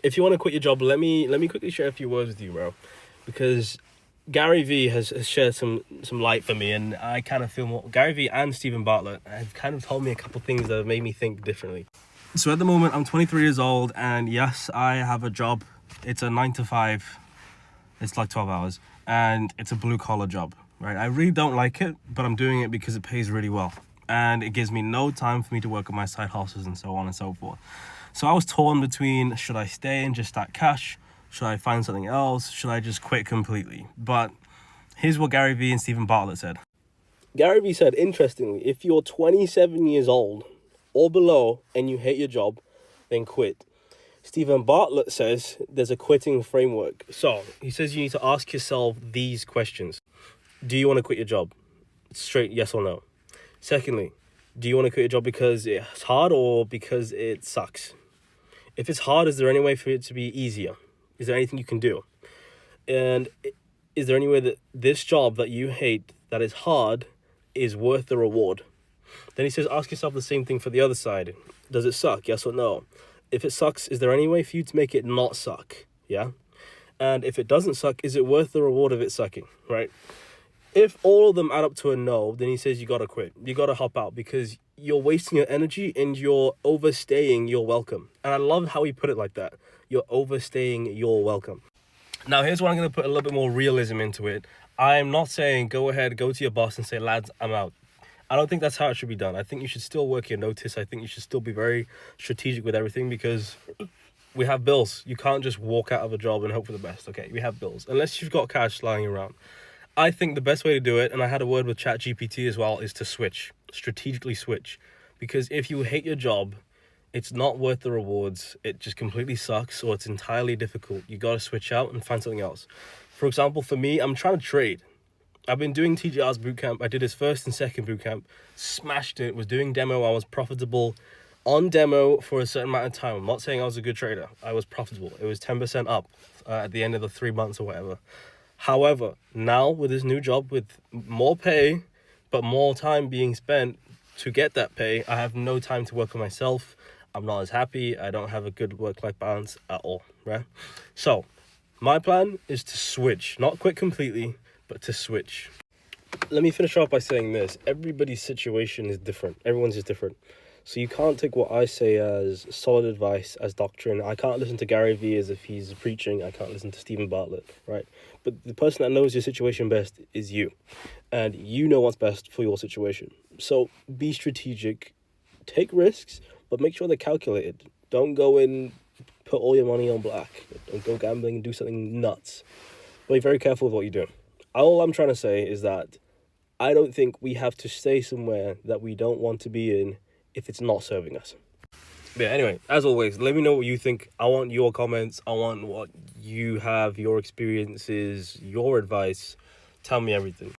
if you want to quit your job, let me quickly share a few words with you, bro, because Gary Vee has shared some light for me, and I kind of feel more. Gary Vee and Stephen Bartlett have kind of told me a couple things that have made me think differently. So at the moment, I'm 23 years old, and yes, I have a job. It's a 9 to 5. It's like 12 hours, and it's a blue collar job, right? I really don't like it, but I'm doing it because it pays really well, and it gives me no time for me to work on my side hustles and so on and so forth. So I was torn between, should I stay and just stack cash? Should I find something else? Should I just quit completely? But here's what Gary Vee and Stephen Bartlett said. Gary Vee said, interestingly, if you're 27 years old or below and you hate your job, then quit. Stephen Bartlett says there's a quitting framework. So he says you need to ask yourself these questions. Do you want to quit your job? Straight yes or no. Secondly, do you want to quit your job because it's hard or because it sucks? If it's hard, is there any way for it to be easier? Is there anything you can do? And is there any way that this job that you hate, that is hard, is worth the reward? Then he says, ask yourself the same thing for the other side. Does it suck? Yes or no? If it sucks, is there any way for you to make it not suck? Yeah? And if it doesn't suck, is it worth the reward of it sucking? Right? If all of them add up to a no, then he says you got to quit. You got to hop out because you're wasting your energy and you're overstaying your welcome. And I love how he put it like that. You're overstaying your welcome. Now, here's where I'm going to put a little bit more realism into it. I'm not saying go ahead, go to your boss and say, lads, I'm out. I don't think that's how it should be done. I think you should still work your notice. I think you should still be very strategic with everything because we have bills. You can't just walk out of a job and hope for the best, okay? We have bills. Unless you've got cash lying around. I think the best way to do it, and I had a word with ChatGPT as well, is to switch. Strategically switch. Because if you hate your job, it's not worth the rewards. It just completely sucks or it's entirely difficult. You got to switch out and find something else. For example, for me, I'm trying to trade. I've been doing TGR's bootcamp. I did his first and second bootcamp. Smashed it. Was doing demo. I was profitable on demo for a certain amount of time. I'm not saying I was a good trader. I was profitable. It was 10% up at the end of the 3 months or whatever. However, now with this new job, with more pay, but more time being spent to get that pay, I have no time to work on myself. I'm not as happy. I don't have a good work-life balance at all, right? So my plan is to switch, not quit completely, but to switch. Let me finish off by saying this. Everybody's situation is different. Everyone's is different. So you can't take what I say as solid advice, as doctrine. I can't listen to Gary Vee as if he's preaching. I can't listen to Stephen Bartlett, right? But the person that knows your situation best is you. And you know what's best for your situation. So be strategic, take risks, but make sure they're calculated. Don't go in, put all your money on black. Don't go gambling and do something nuts. Be very careful with what you do. All I'm trying to say is that I don't think we have to stay somewhere that we don't want to be in if it's not serving us. But yeah, anyway, as always, let me know what you think. I want your comments. I want what you have, your experiences, your advice. Tell me everything.